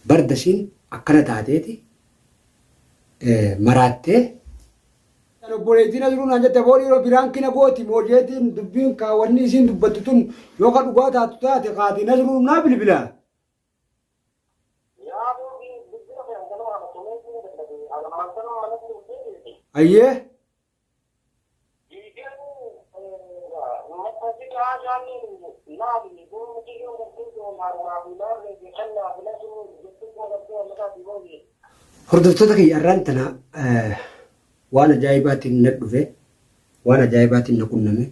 bardasiin akkana taateeti maraattee obboleettiin asiruu naan jette boolii yeroo biraan kina gooti moojeetiin dubbiin kaawwanni isiin dubbattu tun yoo ka dhugaa taatu taate kaatiin asiruu naa bilbila. Ayyee. Hordoftoota kiyya irraan tana waan ajaa'ibaatiin na dhufe waan ajaa'ibaatiin na qunname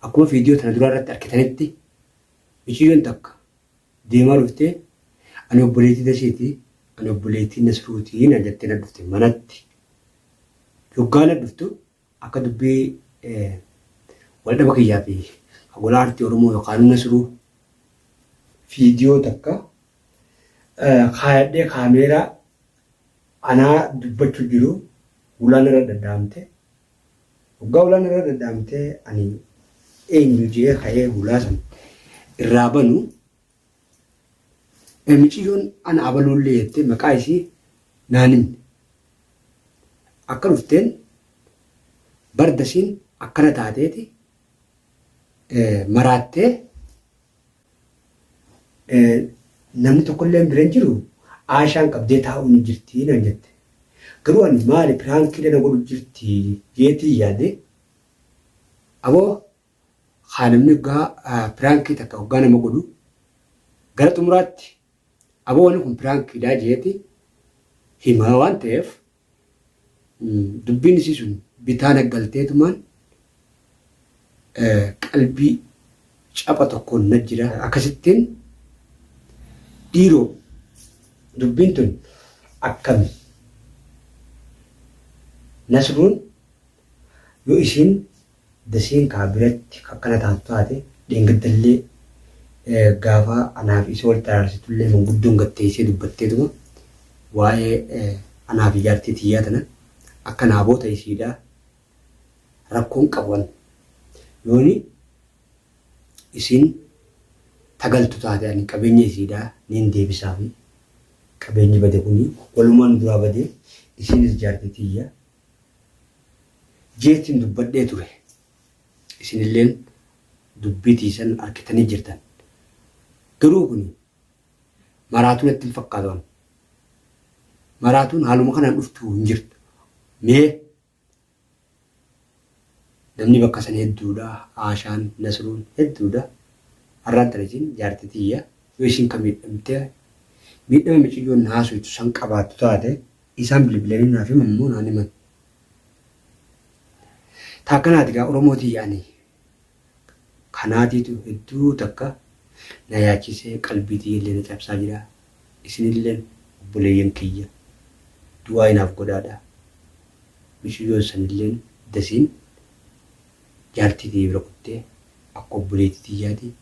akkuma viidiyoo tana dura irratti argitanitti miciyyoon takka deemaa dhuftee ani obboleettii dasheetii ani obboleettii Nasruutii na jettee na dhufte manatti yoggaa na dhuftu akka dubbii waldhaba kiyyaa fi hawwala aartii Oromoo yookaan Nasruu viidiyoo takka kaayadhee kaameeraa anaa dubbachuu jiru ulaan irra daddaamte waggaa ulaan irra daddaamte ani eenyu jee ka'ee ulaa san irraa banu miciyyoon ana abaluullee jettee maqaa isii naanin akka dhufteen bardasiin akkana taateeti maraattee namni tokkollee biraan jiru aashaan qabdee taa'uu ni jirti naan jette. Garuu ani maali piraankii dana godhu jirti jeetii yaade aboo haa namni waggaa piraankii takka waggaa nama godhu gara xumuraatti aboo wanni kun piraankiidhaa jeeti himaa waan ta'eef dubbiin isii sun bitaa naggalteetumaan qalbii capha tokkoon na jira akkasittiin dhiiroo dubbiin tun akkami Nasruun yoo isiin dasiin kaa biratti akkana taatu taate dheengaddallee gaafa anaaf isa wal taraarsitullee manguddoon gatteessee dubbatteetuma waa'ee anaaf ijaartii tiyyaa tana akka naaboota isiidhaa rakkoon qaban yooni isiin tagaltu taate ani qabeenya isiidhaa niin deebisaa fi qabeenyi bade kuni walumaan duraa badee isiinis ijaartii tiyyaa jeetiin dubbadhee ture isinilleen dubbii tiisan argitanii jirtan garuu kun maraatuun itti fakkaatan maraatuun haaluma kanaan dhuftuu hin jirtu mee namni bakka san hedduudha aashaan Nasruun hedduudha har'aan tanasiin jaartii tiyya yoo isin kan miidhama miciyyoon haasoftu san qabaattu taate isaan bilbilanii naaf himammoo naan himan. Taakanaati gaa Oromootii yaani kanaatiitu hedduu takka na yaachisee qalbii tiyyillee na cabsaa jira isinilleen obboleeyyan kiyya du'aa inaaf godhaadha miciyyoon sanilleen dasiin jaartii tiyya bira kuttee akka obboleettii tiyyaati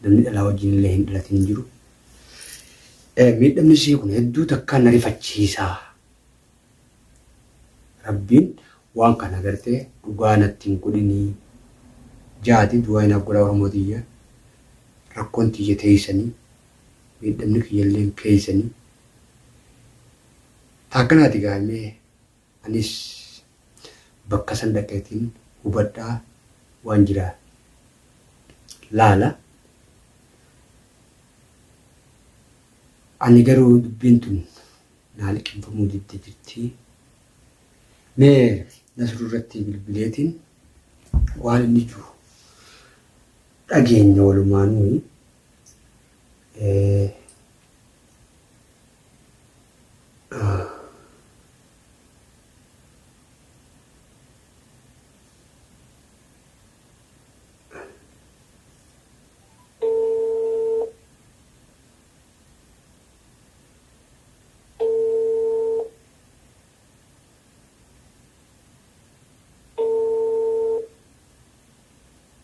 namni dhalaa wajjin illee hin dhalatin hin jiru miidhamni isii kun hedduu takka na rifachiisaa rabbiin waan kana agartee dhugaa natti hin godhinii jaati du'aa inaaf godhaa Oromootiyya rakkoon tiyya teessanii miidhamni kiyyallee keessanii taakanaati gaamee anis bakka san dhaqeetiin hubadhaa waan jiraa laala ani garuu dubbiin tun naa liqinfamuu diddee jirti mee Nasruu irratti bilbileetiin waan inni jiru dhageenya walumaanuu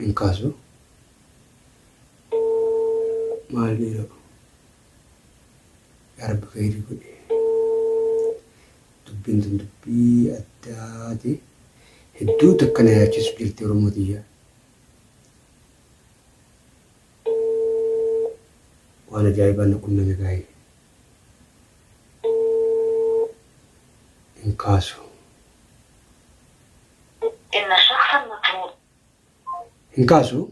in caso maalidha yarabbi khayrii godhe dubbiin tun dubbii addaati hedduu takka na yaachisu jirti Oromootiyya waan ajaa'ibaa na qunname gaa'e Inkasu. إن الشخص المطلوب. Inkasu.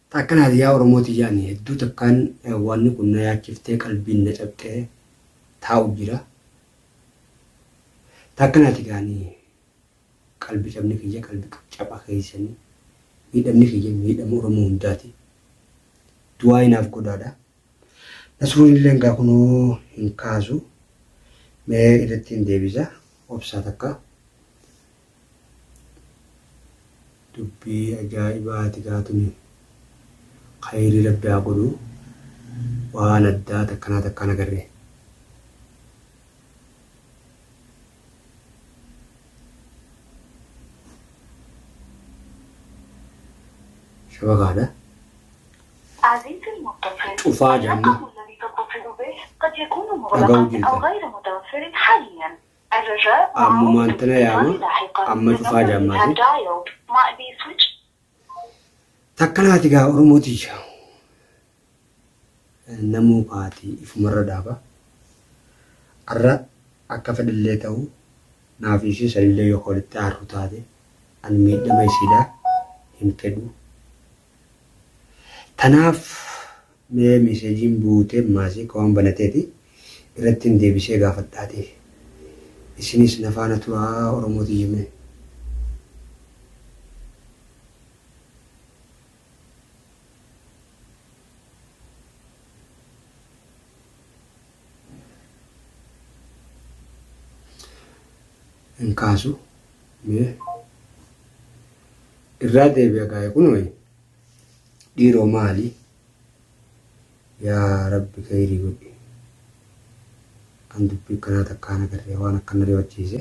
Takkan hadiyaa Oromooti yaani hedduu takkaan wanni kun na yaachiftee qalbiin na cabxee taa'u jira. Takkan ati gaanii qalbi cabni kiyya qalbi caba keessanii miidhamni kiyya miidhama Oromoo hundaati. Du'aa inaaf godhaadha. Nasruun illee ngaa kunoo hin kaasu mee irratti hin deebisa obsaa takka. Dubbii ajaa'ibaati gaatuni. Khayri rabbi haa godhu waan addaa takkaan agarre. شبكة عزيزي المتصل وفاجأة الرقم الذي تتصل به قد يكون مغلقا أو غير متوفر حاليا الرجاء أما أنتنا يا أما تفاجأ ما takkanati ga Oromoti namu paati ifumarra daaba arra akka fedhillee ta'u naafisi salillee yoo walitti harru taate an miidhama isiidha hin fedhu. Tanaaf mee meeseejiin buutee maasii kawaan banateeti irratti hin deebisee gaafadhaate isinis nafaana turaa Oromooti jimee. Inkasu me irraa deebi'a gaa'e kunoo dhiiroo maali yaa rabbi khayrii godhi an dubbii kanaa takkaan agarree waan akkana rifachiise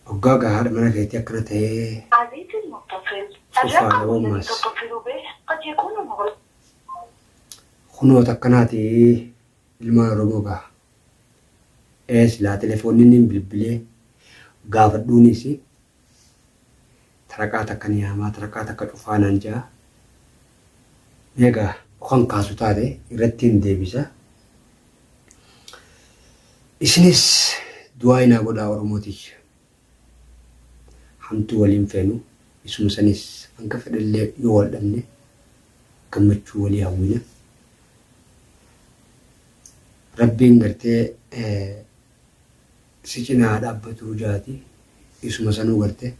hoggaa gahaadha mana keetti akkana ta'ee fufaadha wammaas kunoo takkanaati ilmaan Oromoo gaha. Silaa telefoonni bilbilee gaafadhuunis taraqaa takka ni haamaa taraqaa takka cufaanaan jaa. Meegaa kan kaasu taate irratti hin deebisa. Isinis du'aa inaa godhaa Oromootiif. Hamtuu waliin feenu isuma sanis hanga fedhallee yoo wal dhabne gammachuu walii hawwina. Rabbiin gartee si cinaa dhaabbatu jaati isuma sanuu gartee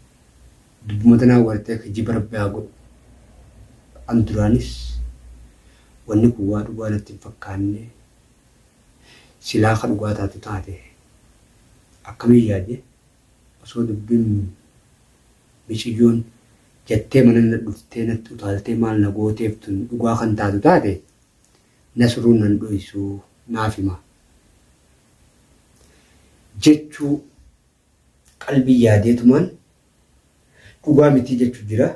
dubbuma tanaa gartee kijiba rabbi haa godhu. An duraanis wanni kun waa dhugaa natti hin fakkaanne silaa ka dhugaa taatu taate akkamiin yaadde osoo dubbiin miciyyoon jettee mana na dhuftee natti utaaltee maal na gooteef tun dhugaa kan taatu taate Nasruun nan dho'isu naaf hima. Jechuu qalbii yaadeetumaan dhugaa miti jechuu jira.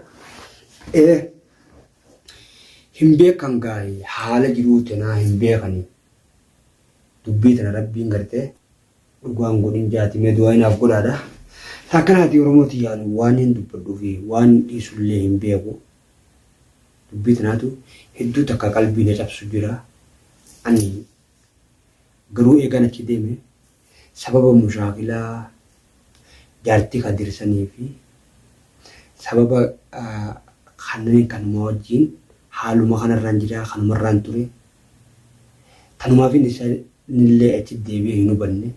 Hin beekan gaa'e haala jiruu tanaa hin beekanii dubbii tana rabbiin gartee dhugaan godhin jaatimee du'aa inaaf godhaadha. Takkanaati Oromooti yaalu waan hin dubbadhuu fi waan dhiisullee hin beeku. Dubbii tanaatu hedduu takka qalbii na cabsu jira. Ani garuu eegan achi deeme sababa mushaakilaa jaartii kan dirsanii fi sababa kanneen kanuma wajjin haaluma kanarraan jira kanumarraan ture tanumaaf illee achi deebi'ee hin hubanne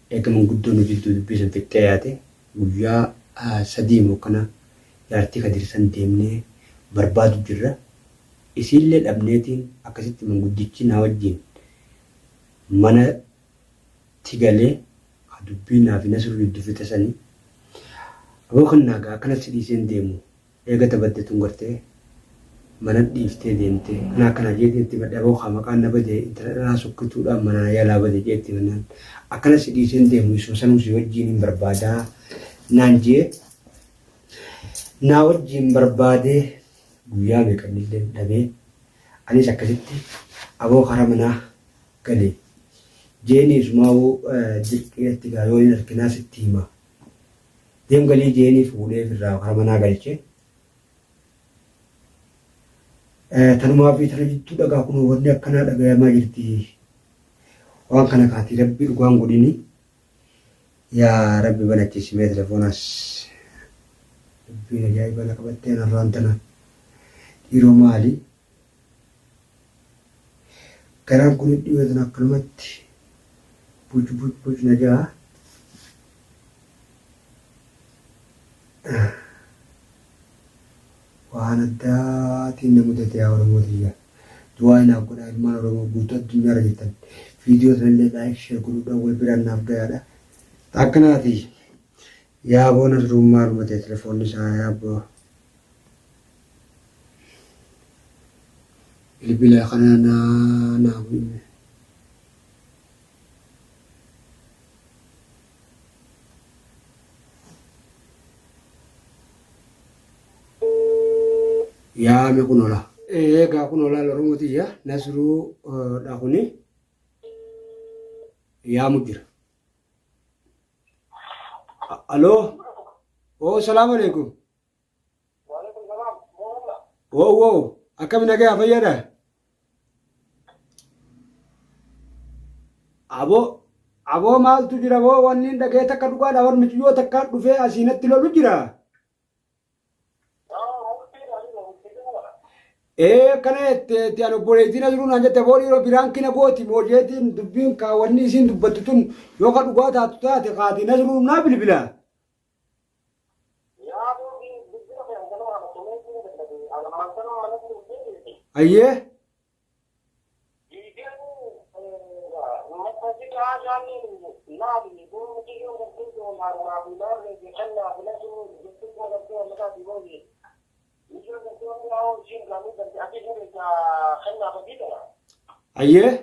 eega manguddoon jidduu dubbii san fixxee yaate guyyaa 3 moo kana jaartii kan dirsan deemnee barbaadu jirra. Isiillee dhabneetiin akkasitti manguddichi na wajjin mana tigalee dubbii naaf Nasruu dubbifte sanii aboo kan naagaa akkanatti dhiiseen deemu eega tabatteetuun gartee mana dhiiftee deemtee kana akkana jeeteetti badhe aboo haa maqaan na bade intala sokkituudhaan mana yaalaa bade jeetti mannaan akkanatti dhiiseen deemu isuma sanuu si wajjin hin barbaadaa naan jee naa wajjin barbaadee guyyaa meeqanillee dhabee anis akkasitti aboo karaa manaa galee jeeni isumaa'uu dirqeetti gaa yoo hin arginaa sitti hima deem galii jeeni fuudhee firraa karaa manaa galchee tanumaa fi tana jittuu dhagaa kun wanni akkanaa dhagayamaa jirti. Waan kana kaati rabbi dhugaan godhini. Yaa rabbi banachiisimee telefoonas. Dubbiin ajaa'iba na qabattee narraan tana. Dhiiroo maali? Garaan kun dhiyootan akkanumatti buc na jaa. Waan addaatiin na mudate yaa Oromootiyaa. Du'aa inaaf godhaa ilmaan Oromoo guutuu addunyaarra jirtan. Viidiyoo sanallee laayik sheer godhuudhaan wal biraan naaf gayaadha. Akkanaati yaa boona durummaa dhumate telefoonni isaa yaa boo. Bilbila kana naa bu'ime. Yaa me kunola. Egaa kunola Oromootiyaa Nasruu dhaaquni yaa mujjira. Allo. Oh, salaam alaikum. Waalaikum salam. Wow. Akkam nagaa fayyada? Aboo maaltu jira boo wanni dhagee takka dhugaadha warri micciyoo takka dhufee asiinatti lolu jira. Kana itti ani obboleettiin jiru naan jette boo dhiiroo biraan kina gooti moojeetiin dubbiin kaawwanni isiin dubbattu tun yoo ka dhugaa taatu taate kaatiin asiruu naa bilbila. Ayyee. Ayyee.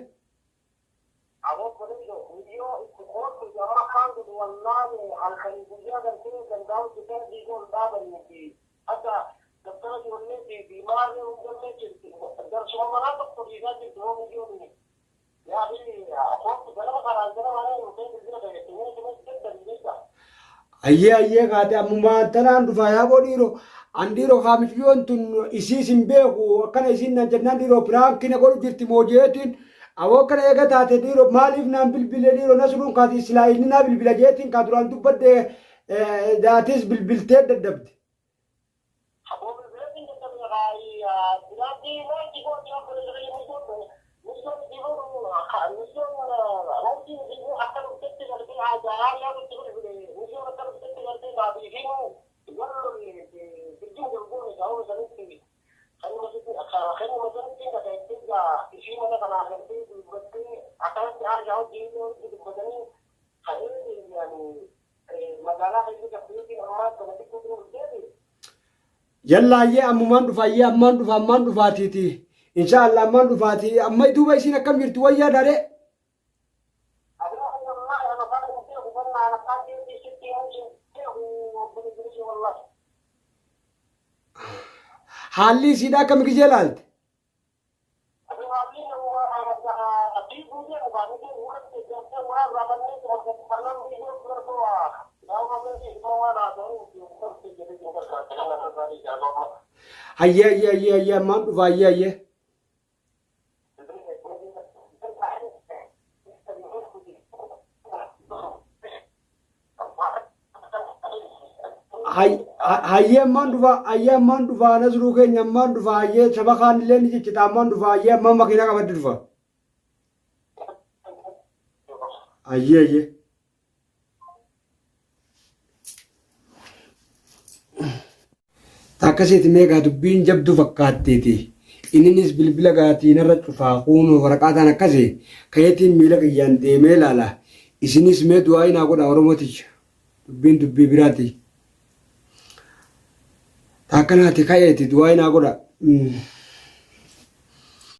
Ayyee kaate ammumaa tanaan dhufaa yaa boo dhiiroo. Andiro kaamiyyoon tun isii sin beeku akkana isiin nan jennaan dhiiroo piraankina godhu jirti moojeetiin awoo kana eega taate dhiiroo maaliif naan bilbile dhiiroo Nasruun kaati islaa'ilni naa bilbila jeetiin kaa duraan dubbadde daatis bilbiltee daddabde. Yallaayyee ammumaan dhufa ammaan dhufaatiiti. Inshaallah ammaan dhufaati. Amma duuba isiin akkam jirti wayyaa daree. Haalli isiidhaa akkam gijee laalte? Ayyee ammaan dhufa ayyee. Hayyee ammaan dhufa Nasruu keenya ammaan dhufa hayyee saba kaanillee ni ciccita ammaan dhufa hayyee ammaan makiinaa qabadde dhufa. Ayyee. Akkasitti meeqa dubbiin jabdu fakkaatteeti. Innis bilbila gaatiin irra cufaa kunuun waraqaataan akkasii kayetiin miila kiyyaan deemee ilaala. Isinis mee du'aa inaa godha Oromooticha. Dubbiin dubbii biraati. Akkanaati kayeeti du'aa inaa godha.